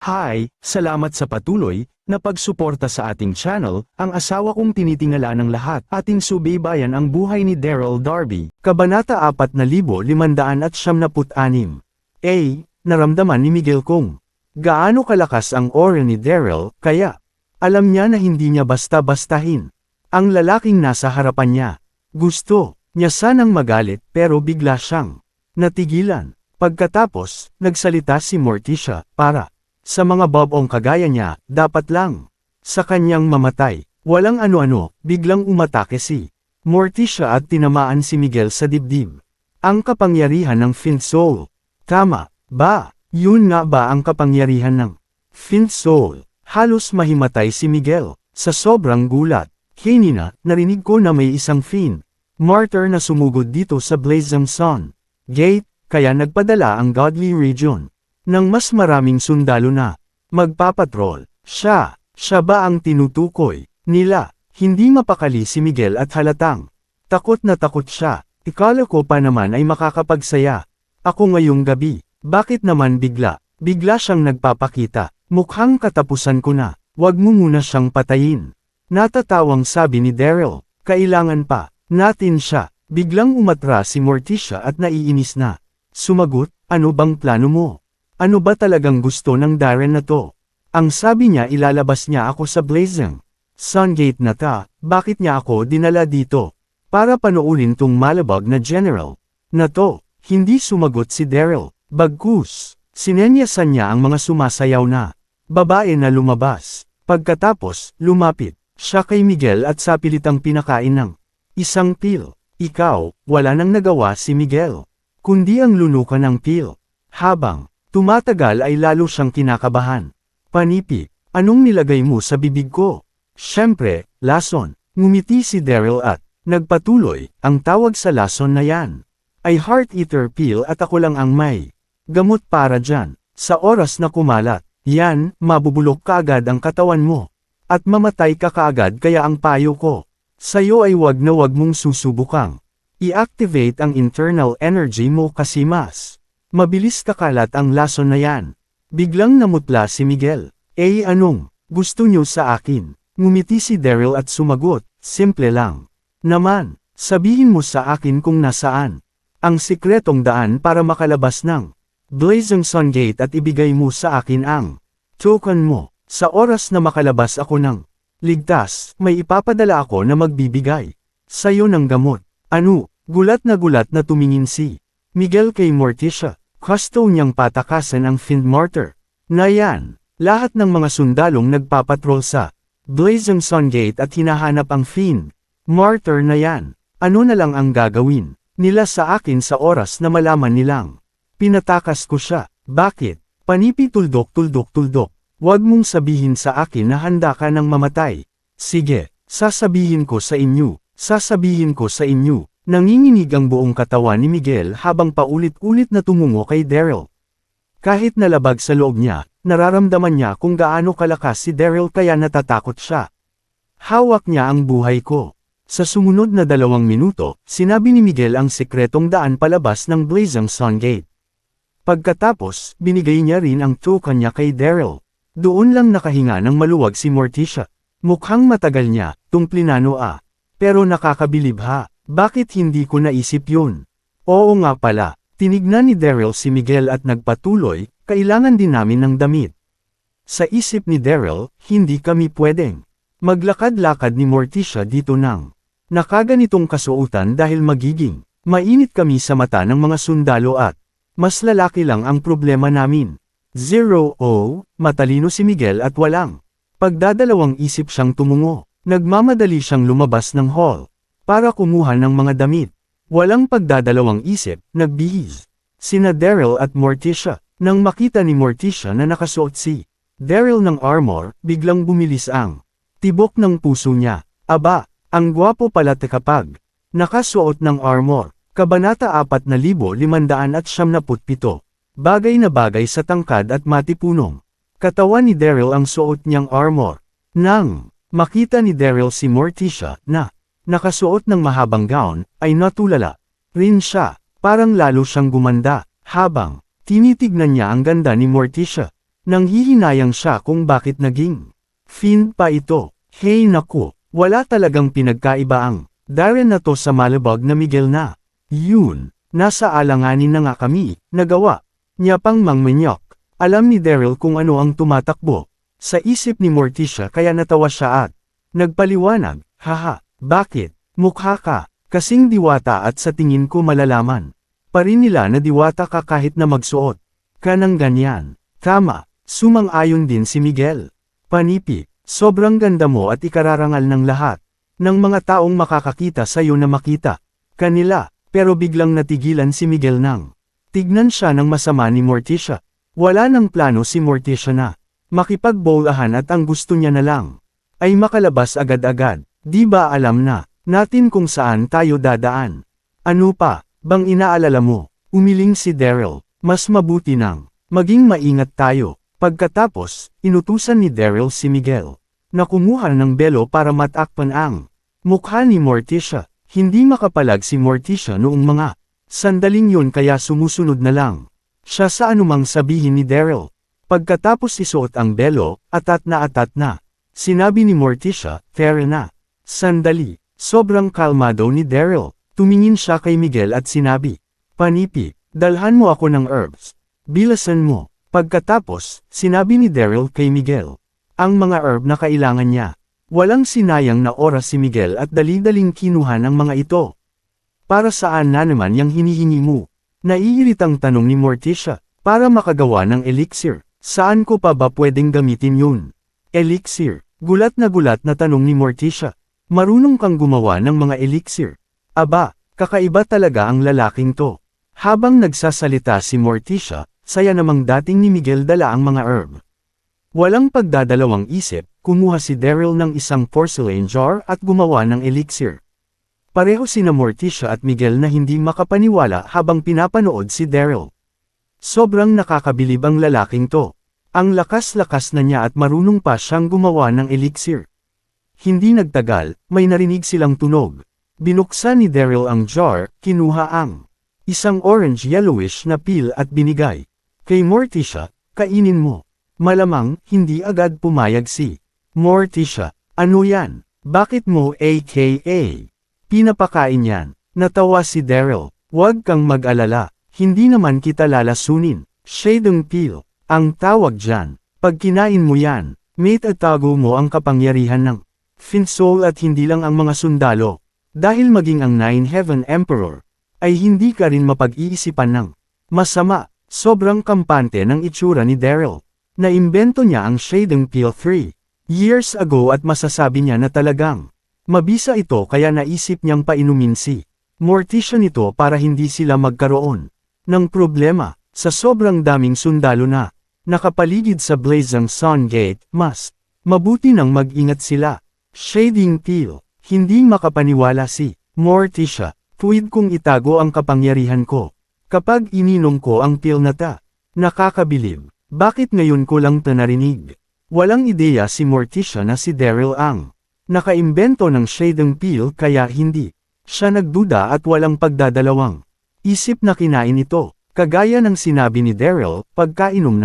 Hi, salamat sa patuloy na pagsuporta sa ating channel. Ang asawa kong tinitingala ng lahat. Ating subaybayan ang buhay ni Daryl Darby. Kabanata 4596. Naramdaman ni Miguel kung gaano kalakas ang aura ni Daryl, kaya alam niya na hindi niya basta-bastahin ang lalaking nasa harapan niya. Gusto niya sanang magalit pero bigla siyang natigilan. Pagkatapos, nagsalita si Morticia para sa mga babong kagaya niya, dapat lang sa kanyang mamatay. Walang ano-ano, biglang umatake si Morticia at tinamaan si Miguel sa dibdib. Ang kapangyarihan ng Fiend Soul. Tama ba? Yun nga ba ang kapangyarihan ng Fiend Soul? Halos mahimatay si Miguel. Sa sobrang gulat, kanina, narinig ko na may isang Fiend Martyr na sumugod dito sa Blazing Sun Gate, kaya nagpadala ang Godly Region ng mas maraming sundalo na magpapatrol. Siya ba ang tinutukoy nila? Hindi mapakali si Miguel at halatang takot na takot siya. Ikala ko pa naman ay makakapagsaya ako ngayong gabi. Bakit naman bigla siyang nagpapakita? Mukhang katapusan ko na. Wag mo muna siyang patayin. Natatawang sabi ni Daryl. Kailangan pa natin siya. Biglang umatras si Morticia at naiinis na sumagot, ano bang plano mo? Ano ba talagang gusto ng Darren na to? Ang sabi niya ilalabas niya ako sa Blazing Sun Gate na ta, bakit niya ako dinala dito? Para panoorin tong malabag na general na to. Hindi sumagot si Daryl. Bagkus, sinenyasan niya ang mga sumasayaw na babae na lumabas. Pagkatapos, lumapit siya kay Miguel at sapilitang pinakain ng isang pil. Ikaw, wala nang nagawa si Miguel, kundi ang lunukan ng pil. Habang tumatagal ay lalo siyang kinakabahan. Panipi, anong nilagay mo sa bibig ko? Siyempre, lason. Ngumiti si Daryl at nagpatuloy, ang tawag sa lason na yan ay Heart Eater Pill at ako lang ang may gamot para dyan. Sa oras na kumalat, yan, mabubulok kaagad ang katawan mo. At mamatay ka kaagad, kaya ang payo ko sa'yo ay wag na wag mong susubukang i-activate ang internal energy mo kasi mas mabilis kakalat ang lason na yan. Biglang namutla si Miguel. Anong gusto niyo sa akin? Ngumiti si Daryl at sumagot, simple lang naman, sabihin mo sa akin kung nasaan ang sikretong daan para makalabas ng Blazing Sun Gate at ibigay mo sa akin ang token mo. Sa oras na makalabas ako ng ligtas, may ipapadala ako na magbibigay sa'yo ng gamot. Ano? Gulat na tumingin si Miguel kay Morticia. Gusto niyang patakasan ang Fiend Martyr na yan. Lahat ng mga sundalong nagpapatrol sa Blazing Sun Gate at hinahanap ang Fiend Martyr na yan. Ano na lang ang gagawin nila sa akin sa oras na malaman nilang pinatakas ko siya? Bakit? Panipi tuldok. Huwag mong sabihin sa akin na handa ka ng mamatay. Sige, sasabihin ko sa inyo. Nanginginig ang buong katawan ni Miguel habang paulit-ulit na tumungo kay Daryl. Kahit nalabag sa loob niya, nararamdaman niya kung gaano kalakas si Daryl kaya natatakot siya. Hawak niya ang buhay ko. Sa sumunod na 2 minuto, sinabi ni Miguel ang sikretong daan palabas ng Blazing Sun Gate. Pagkatapos, binigay niya rin ang token niya kay Daryl. Doon lang nakahinga ng maluwag si Morticia. Mukhang matagal niya, tung plinano pero nakakabilib ha. Bakit hindi ko naisip yun? Oo nga pala, tinignan ni Daryl si Miguel at nagpatuloy, kailangan din namin ng damit. Sa isip ni Daryl, hindi kami pwedeng maglakad-lakad ni Morticia dito nang nakaganitong kasuotan dahil magiging mainit kami sa mata ng mga sundalo at mas lalaki lang ang problema namin. Matalino si Miguel at walang pagdadalawang isip siyang tumungo. Nagmamadali siyang lumabas ng hall para kumuha ng mga damit. Walang pagdadalawang isip, nagbihis sina Daryl at Morticia. Nang makita ni Morticia na nakasuot si Daryl ng armor, biglang bumilis ang tibok ng puso niya. Aba, ang gwapo pala kapag nakasuot ng armor. Kabanata 4597. Bagay na bagay sa tangkad at matipunong katawan ni Daryl ang suot niyang armor. Nang makita ni Daryl si Morticia na nakasuot ng mahabang gown, ay natulala rin siya. Parang lalo siyang gumanda habang tinitignan niya ang ganda ni Morticia. Nanghihinayang siya kung bakit naging fiend pa ito. Hey naku, wala talagang pinagkaiba ang Darren na to sa malabag na Miguel na. Yun, nasa alanganin na nga kami, nagawa niya pang mangmenyok. Alam ni Daryl kung ano ang tumatakbo sa isip ni Morticia kaya natawa siya at nagpaliwanag, haha, bakit? Mukha ka kasing diwata at sa tingin ko malalaman pa rin nila na diwata ka kahit na magsuot ka ng ganyan. Tama, sumang-ayon din si Miguel. Panipi, sobrang ganda mo at ikararangal ng lahat ng mga taong makakakita sa iyo na makita kanila, pero biglang natigilan si Miguel nang tignan siya ng masama ni Morticia. Wala nang plano si Morticia na makipagboolahan at ang gusto niya na lang ay makalabas agad-agad. Di ba alam na natin kung saan tayo dadaan? Ano pa bang inaalala mo? Umiling si Daryl. Mas mabuti nang maging maingat tayo. Pagkatapos, inutusan ni Daryl si Miguel na kumuha ng belo para matakpan ang mukha ni Morticia. Hindi makapalag si Morticia noong mga sandaling yun kaya sumusunod na lang siya sa anumang sabihin ni Daryl. Pagkatapos isuot ang belo, atat na, sinabi ni Morticia, "Tara na." Sandali, sobrang kalmado ni Daryl. Tumingin siya kay Miguel at sinabi, "Panipi, dalhan mo ako ng herbs. Bilasan mo." Pagkatapos, sinabi ni Daryl kay Miguel ang mga herb na kailangan niya. Walang sinayang na oras si Miguel at dali-daling kinuha ng mga ito. Para saan na naman yang hinihingi mo? Naiiritang tanong ni Morticia. Para makagawa ng elixir. Saan ko pa ba pwedeng gamitin yun? Elixir. Gulat na tanong ni Morticia. Marunong kang gumawa ng mga elixir. Aba, kakaiba talaga ang lalaking to. Habang nagsasalita si Morticia, saya namang dating ni Miguel dala ang mga herb. Walang pagdadalawang isip, kumuha si Daryl ng isang porcelain jar at gumawa ng elixir. Pareho sina Morticia at Miguel na hindi makapaniwala habang pinapanood si Daryl. Sobrang nakakabilib ang lalaking to. Ang lakas-lakas na niya at marunong pa siyang gumawa ng elixir. Hindi nagtagal, may narinig silang tunog. Binuksan ni Daryl ang jar, kinuha ang isang orange-yellowish na peel at binigay kay Morticia, "Kainin mo." Malamang, hindi agad pumayag si Morticia. "Ano yan? Bakit mo aka pinapakain yan?" Natawa si Daryl. "Huwag kang mag-alala, hindi naman kita lalasunin. Shading peel ang tawag dyan. Pag kinain mo yan, may tatago mo ang kapangyarihan ng Finsoul at hindi lang ang mga sundalo. Dahil maging ang Nine Heaven Emperor, ay hindi ka rin mapag-iisipan ng masama." Sobrang kampante ng itsura ni Daryl. Naimbento niya ang Shading Peel 3 years ago at masasabi niya na talagang mabisa ito kaya naisip niyang painumin si Morticia nito para hindi sila magkaroon ng problema. Sa sobrang daming sundalo na nakapaligid sa Blazing Sun Gate, mas mabuti nang mag-ingat sila. Shading Peel. Hindi makapaniwala si Morticia. "Tuwid kong itago ang kapangyarihan ko kapag ininom ko ang peel na ta." Nakakabilib. Bakit ngayon ko lang ta narinig? Walang ideya si Morticia na si Daryl ang nakaimbento ng Shading Peel kaya hindi siya nagduda at walang pagdadalawang isip na kinain ito. Kagaya ng sinabi ni Daryl, pagkainom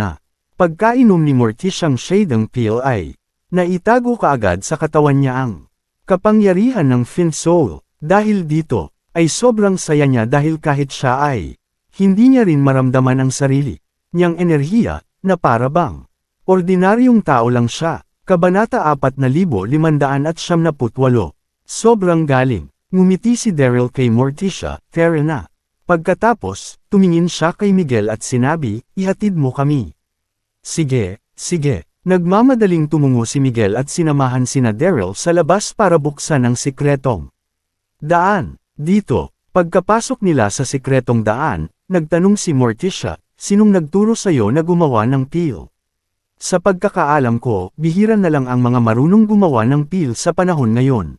ni Morticia ang Shading Peel ay naitago kaagad sa katawan niya ang kapangyarihan ng Finsoul. Dahil dito, ay sobrang saya niya dahil kahit siya ay hindi niya rin maramdaman ang sarili niyang enerhiya na para bang ordinaryong tao lang siya. Kabanata 4578. Sobrang galing. Ngumiti si Daryl kay Morticia, "Tara na." Pagkatapos, tumingin siya kay Miguel at sinabi, "Ihatid mo kami." "Sige, sige." Nagmamadaling tumungo si Miguel at sinamahan sina Daryl sa labas para buksan ang sikretong daan. Dito, pagkapasok nila sa sikretong daan, nagtanong si Morticia, "Sinong nagturo sa'yo na gumawa ng peel?" "Sa pagkakaalam ko, bihira na lang ang mga marunong gumawa ng peel sa panahon ngayon."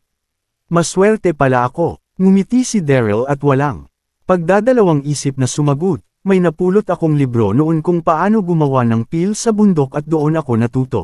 "Maswerte pala ako." Ngumiti si Daryl at walang pagdadalawang isip na sumagot, "May napulot akong libro noon kung paano gumawa ng peel sa bundok at doon ako natuto."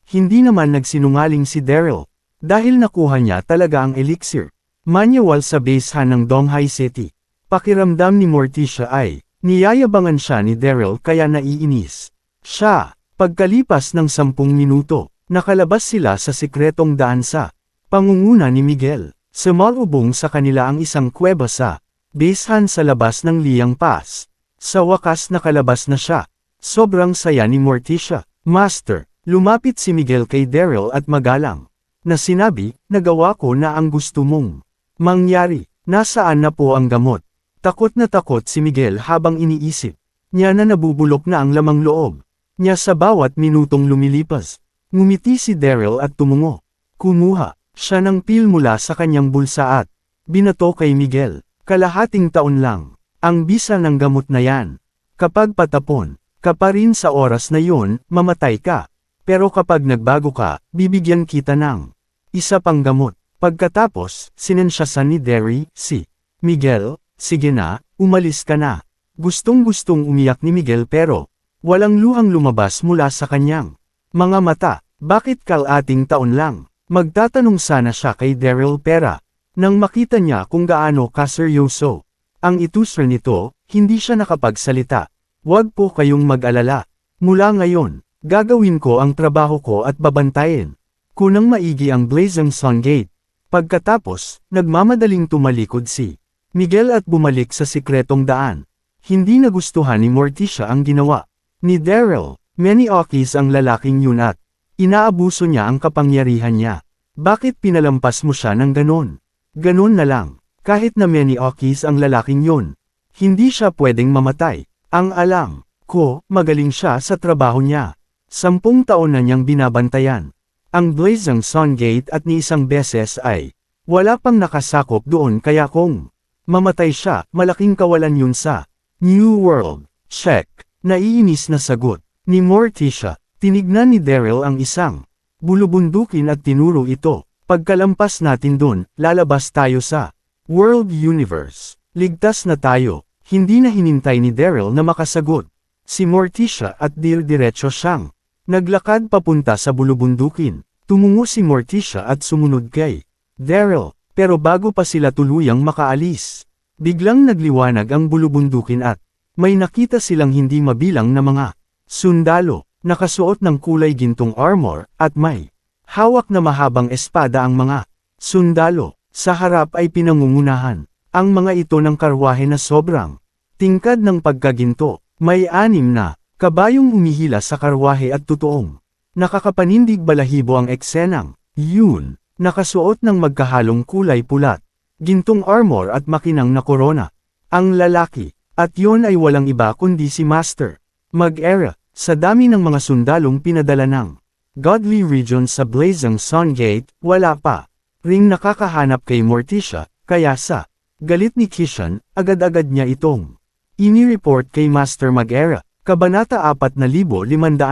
Hindi naman nagsinungaling si Daryl. Dahil nakuha niya talaga ang elixir. Manual sa basehan ng Donghai City. Pakiramdam ni Morticia ay, niyayabangan siya ni Daryl kaya naiinis siya. Pagkalipas ng 10 minuto, nakalabas sila sa sikretong daan sa pangunguna ni Miguel. Sumalubong sa kanila ang isang kuweba sa basehan sa labas ng Liang Pass. Sa wakas nakalabas na siya. Sobrang saya ni Morticia. Master, lumapit si Miguel kay Daryl at magalang na sinabi, nagawa ko na ang gusto mong mangyari. Nasaan na po ang gamot? Takot na takot si Miguel habang iniisip niya na nabubulok na ang lamang loob niya sa bawat minutong lumilipas. Ngumiti si Daryl at tumungo. Kumuha siya ng pil mula sa kanyang bulsa at binato kay Miguel. Kalahating taon lang ang bisa ng gamot na yan. Kapag patapon ka pa rin sa oras na yun, mamatay ka. Pero kapag nagbago ka, bibigyan kita ng isa pang gamot. Pagkatapos, sinensyasan ni Derry, si Miguel, sige na, umalis ka na. Gustong-gustong umiyak ni Miguel pero walang luhang lumabas mula sa kanyang mga mata. Bakit kalahating taon lang? Magtatanong sana siya kay Daryl pera. Nang makita niya kung gaano kaseryoso ang ituser nito, hindi siya nakapagsalita. Huwag po kayong mag-alala. Mula ngayon, gagawin ko ang trabaho ko at babantayin ko nang maigi ang Blazing Sun Gate. Pagkatapos, nagmamadaling tumalikod si Miguel at bumalik sa sikretong daan. Hindi nagustuhan ni Morticia ang ginawa ni Daryl. Many Okis ang lalaking yun at inaabuso niya ang kapangyarihan niya. Bakit pinalampas mo siya ng ganon? Ganon na lang. Kahit na Many Okis ang lalaking yun, hindi siya pwedeng mamatay. Ang alam ko, magaling siya sa trabaho niya. 10 taon na niyang binabantayan ang Blazing Sun Gate at ni isang beses ay wala pang nakasakop doon kaya kung mamatay siya, malaking kawalan yun sa New World. Check. Naiinis na sagot ni Morticia. Tinignan ni Daryl ang isang bulubundukin at tinuro ito. Pagkalampas natin dun, lalabas tayo sa World Universe. Ligtas na tayo. Hindi na hinintay ni Daryl na makasagot si Morticia at diretso siyang naglakad papunta sa bulubundukin. Tumungo si Morticia at sumunod kay Daryl, pero bago pa sila tuluyang makaalis, biglang nagliwanag ang bulubundukin at may nakita silang hindi mabilang na mga sundalo. Nakasuot ng kulay gintong armor, at may hawak na mahabang espada ang mga sundalo. Sa harap ay pinangungunahan ang mga ito ng karwahe na sobrang tingkad ng pagkaginto. May 6 na kabayong umihila sa karwahe at totoong nakakapanindig balahibo ang eksenang yun. Nakasuot ng magkahalong kulay pulat, gintong armor at makinang na korona. Ang lalaki, at yon ay walang iba kundi si Master Mag-era. Sa dami ng mga sundalong pinadala ng Godly Region sa Blazing Sun Gate, wala pa ring nakakahanap kay Morticia, kaya sa galit ni Kishan, agad-agad niya itong ini-report kay Master Mag-era. Kabanata 4579.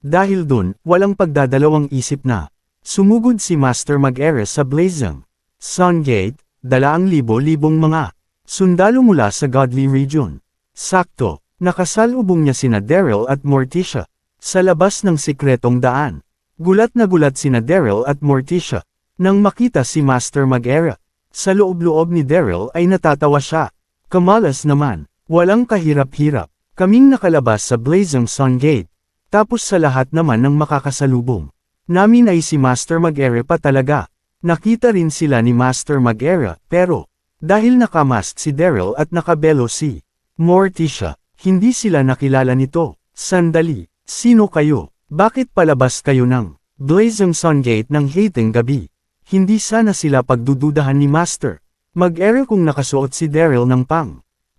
Dahil dun, walang pagdadalawang isip na sumugod si Master Mag-era sa Blazing Sun Gate, dala ang libo-libong mga sundalo mula sa Godly Region. Sakto. Nakasalubong niya sina Daryl at Morticia sa labas ng sikretong daan. Gulat na gulat sina Daryl at Morticia nang makita si Master Mag-era. Sa loob-loob ni Daryl ay natatawa siya. Kamalas naman, walang kahirap-hirap. Kaming nakalabas sa Blazing Sun Gate. Tapos sa lahat naman ng makakasalubong namin ay si Master Mag-era pa talaga. Nakita rin sila ni Master Mag-era, pero dahil nakamask si Daryl at nakabelo si Morticia, hindi sila nakilala nito. Sandali, sino kayo? Bakit palabas kayo ng Blazing Sun Gate ng hating gabi? Hindi sana sila pagdududahan ni Master Mag-era kung nakasuot si Daryl ng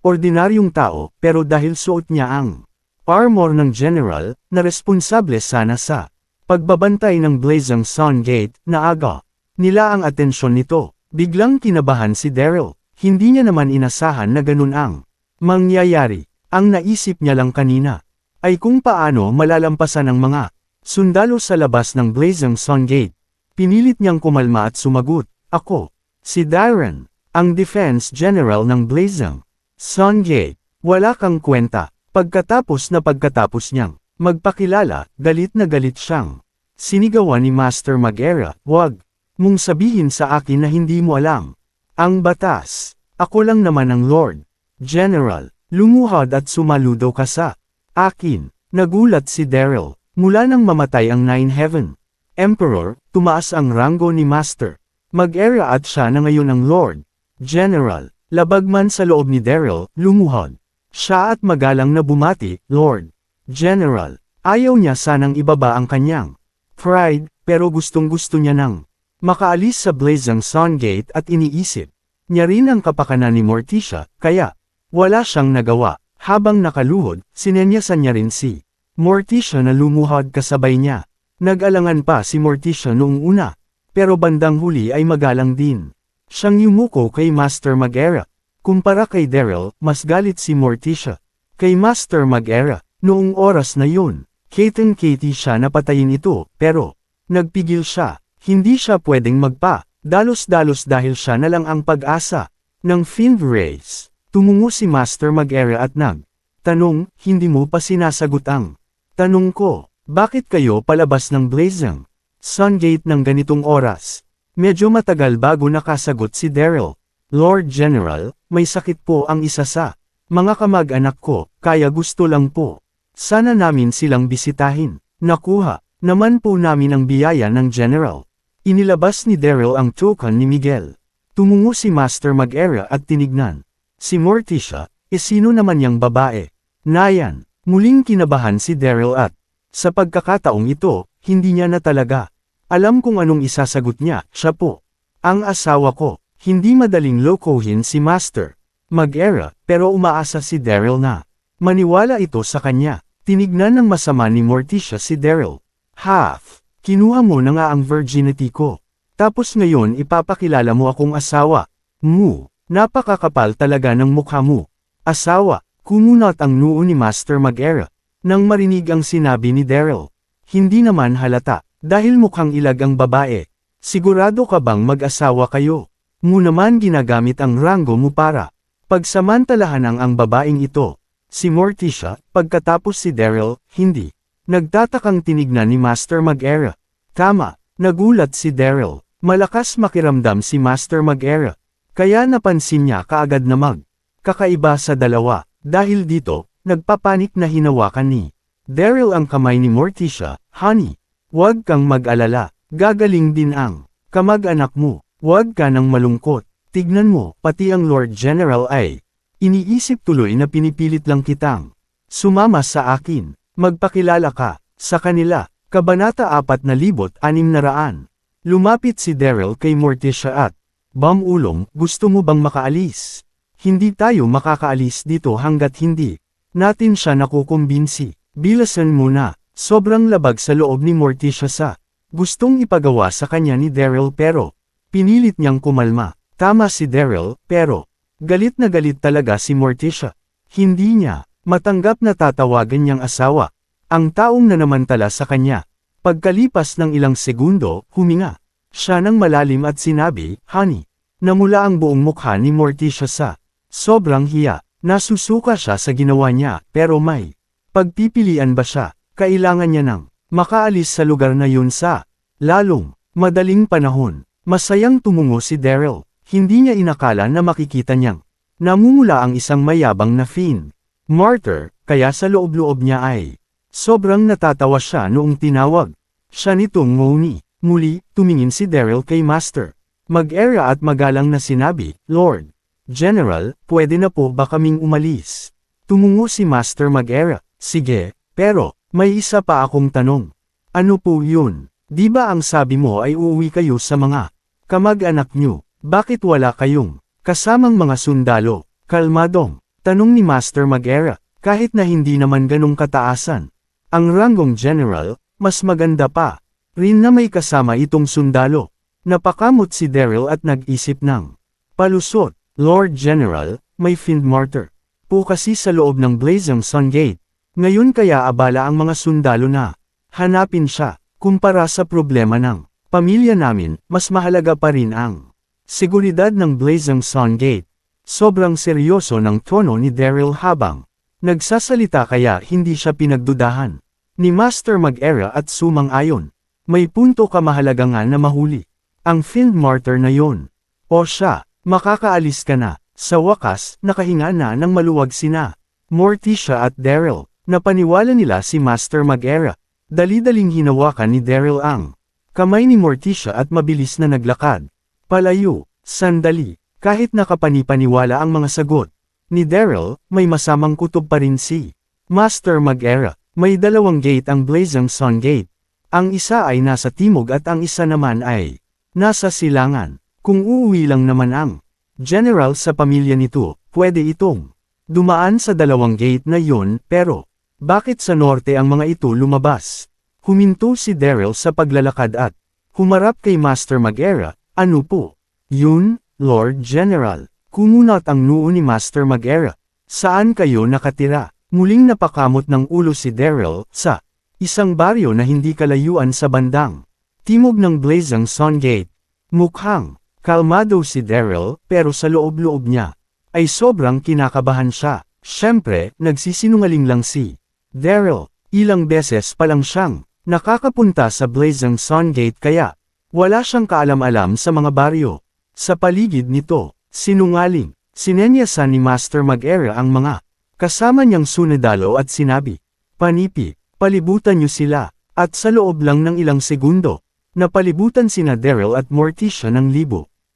ordinaryong tao, pero dahil suot niya ang armor ng general, na responsable sana sa pagbabantay ng Blazing Sun Gate, na aga nila ang atensyon nito. Biglang kinabahan si Daryl. Hindi niya naman inasahan na ganun ang mangyayari. Ang naisip niya lang kanina ay kung paano malalampasan ang mga sundalo sa labas ng Blazing Sun Gate. Pinilit niyang kumalma at sumagot, "Ako, si Darren, ang Defense General ng Blazing Sun Gate." Wala kang kwenta. Pagkatapos niyang magpakilala, galit na galit siyang sinigawan ni Master Mag-era, "Wag mong sabihin sa akin na hindi mo alam ang batas. Ako lang naman ang Lord General." Lumuhod at sumaludo ka sa akin. Nagulat si Daryl. Mula nang mamatay ang Nine Heaven Emperor, tumaas ang ranggo ni Master Mag-era at siya na ngayon ang Lord General. Labag man sa loob ni Daryl, lumuhod siya at magalang na bumati, Lord General. Ayaw niya sanang ibaba ang kanyang pride, pero gustong-gusto niya nang makaalis sa Blazing Sun Gate at iniisip niya rin ang kapakanan ni Morticia, kaya wala siyang nagawa. Habang nakaluhod, sinenyasan niya rin si Morticia na lumuhod kasabay niya. Nag-alangan pa si Morticia noong una, pero bandang huli ay magalang din siyang yumuko kay Master Mag-era. Kumpara kay Daryl, mas galit si Morticia kay Master Mag-era. Noong oras na yun, kitang-kiti siya na patayin ito, pero nagpigil siya. Hindi siya pwedeng dalos-dalos dahil siya na lang ang pag-asa ng Fiend Race. Tumungo si Master Mag-era at tanong, hindi mo pa sinasagot ang tanong ko, bakit kayo palabas ng Blazing Sun Gate ng ganitong oras? Medyo matagal bago nakasagot si Daryl. Lord General, may sakit po ang isa sa mga kamag-anak ko, kaya gusto lang po sana namin silang bisitahin. Nakuha naman po namin ang biyaya ng General. Inilabas ni Daryl ang token ni Miguel. Tumungo si Master Mag-era at tinignan si Morticia, sino naman yang babae? Nayan. Muling kinabahan si Daryl at sa pagkakataong ito, hindi niya na talaga alam kung anong isasagot niya. Siya po ang asawa ko. Hindi madaling lokohin si Master Mag-era, pero umaasa si Daryl na maniwala ito sa kanya. Tinignan ng masama ni Morticia si Daryl. Kinuha mo na nga ang virginity ko. Tapos ngayon ipapakilala mo akong asawa mo. Napakakapal talaga ng mukha mo. Asawa. Kumunot ang noo ni Master Mag-era nang marinig ang sinabi ni Daryl. Hindi naman halata, dahil mukhang ilag ang babae. Sigurado ka bang mag-asawa kayo? Mo naman ginagamit ang ranggo mo para pagsamantalahan ang babaeng ito. Si Morticia, pagkatapos si Daryl, hindi nagtatakang tinignan ni Master Mag-era. Tama, nagulat si Daryl. Malakas makiramdam si Master Mag-era. Kaya napansin niya kaagad na kakaiba sa dalawa. Dahil dito, nagpapanik na hinawakan ni Daryl ang kamay ni Morticia. Honey, huwag kang mag-alala, gagaling din ang kamag-anak mo. Huwag ka nang malungkot. Tignan mo, pati ang Lord General ay iniisip tuloy na pinipilit lang kitang sumama sa akin. Magpakilala ka sa kanila. Kabanata 4,600. Lumapit si Daryl kay Morticia at Bamulong, gusto mo bang makaalis? Hindi tayo makakaalis dito hanggat hindi natin siya nakukumbinsi. Bilasan mo na. Sobrang labag sa loob ni Morticia sa gustong ipagawa sa kanya ni Daryl, pero pinilit niyang kumalma. Tama si Daryl, pero galit na galit talaga si Morticia. Hindi niya matanggap na tatawagan niyang asawa ang taong nanamantala sa kanya. Pagkalipas ng ilang segundo, huminga siya ng malalim at sinabi, Honey. Namula ang buong mukha ni Morticia sa sobrang hiya. Nasusuka siya sa ginawa niya, pero may pagpipilian ba siya? Kailangan niya nang makaalis sa lugar na yun sa lalong madaling panahon. Masayang tumungo si Daryl. Hindi niya inakala na makikita niyang namumula ang isang mayabang na Fiend Martyr, kaya sa loob-loob niya ay sobrang natatawa siya noong tinawag siya nitong Ngoni. Muli, tumingin si Daryl kay Master Mag-era at magalang na sinabi, Lord General, pwede na po ba kaming umalis? Tumungo si Master Mag-era. Sige, pero may isa pa akong tanong. Ano po yun? Di ba ang sabi mo ay uuwi kayo sa mga kamag-anak nyo? Bakit wala kayong kasamang mga sundalo? Kalmadong tanong ni Master Mag-era, kahit na hindi naman ganong kataasan ang ranggong General, mas maganda pa rin na may kasama itong sundalo. Napakamot si Daryl at nag-isip ng palusot. Lord General, may Fiend Martyr po kasi sa loob ng Blazing Sun Gate. Ngayon kaya abala ang mga sundalo na hanapin siya. Kumpara sa problema ng pamilya namin, mas mahalaga pa rin ang seguridad ng Blazing Sun Gate. Sobrang seryoso ng tono ni Daryl habang nagsasalita, kaya hindi siya pinagdudahan ni Master Mag-era at sumang-ayon. May punto ka, mahalaga nga na mahuli ang Fiend Martyr na yon. O siya, makakaalis ka na. Sa wakas, nakahinga na ng maluwag sina Morticia at Daryl. Napaniwala nila si Master Mag-era. Dali-daling hinawakan ni Daryl ang kamay ni Morticia at mabilis na naglakad. Palayo, sandali, kahit nakapani-paniwala ang mga sagot ni Daryl, may masamang kutob pa rin si Master Mag-era. May dalawang gate ang Blazing Sun Gate. Ang isa ay nasa timog at ang isa naman ay nasa silangan. Kung uuwi lang naman ang general sa pamilya nito, pwede itong dumaan sa dalawang gate na yon, pero bakit sa norte ang mga ito lumabas? Huminto si Daryl sa paglalakad at humarap kay Master Mag-era. Ano po? Yun, Lord General. Kumunat ang noo ni Master Mag-era. Saan kayo nakatira? Muling napakamot ng ulo si Daryl sa isang baryo na hindi kalayuan sa bandang timog ng Blazing Sun Gate. Mukhang kalmado si Daryl, pero sa loob-loob niya ay sobrang kinakabahan siya. Siyempre, nagsisinungaling lang si Daryl. Ilang beses pa lang siyang nakakapunta sa Blazing Sun Gate kaya wala siyang kaalam-alam sa mga baryo. Sa paligid nito, sinungaling, sinenyasan ni Master Mag-era ang mga kasama niyang sunodalo at sinabi, "Panipi, palibutan niyo sila." At sa loob lang ng ilang segundo, napalibutan sina Daryl at Morticia ng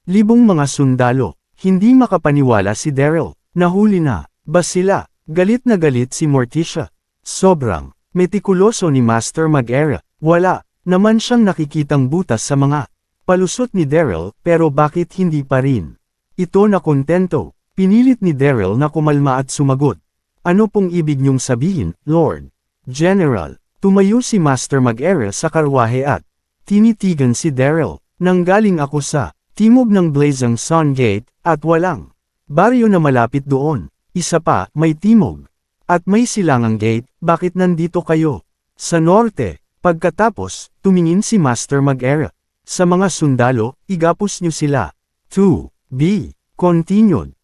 libong mga sundalo. Hindi makapaniwala si Daryl. Nahuli na ba sila? Galit na galit si Morticia. Sobrang metikuloso ni Master Mag-era. Wala naman siyang nakikitang butas sa mga palusot ni Daryl, pero bakit hindi pa rin ito na kontento? Pinilit ni Daryl na kumalma at sumagot. Ano pong ibig niyong sabihin, Lord General? Tumayo si Master Mag-era sa karwahe at tinitigan si Daryl. Nanggaling ako sa timog ng Blazing Sun Gate, at walang baryo na malapit doon. Isa pa, may timog at may silangang gate. Bakit nandito kayo sa norte? Pagkatapos, tumingin si Master Mag-era sa mga sundalo. Igapos niyo sila. To be continued.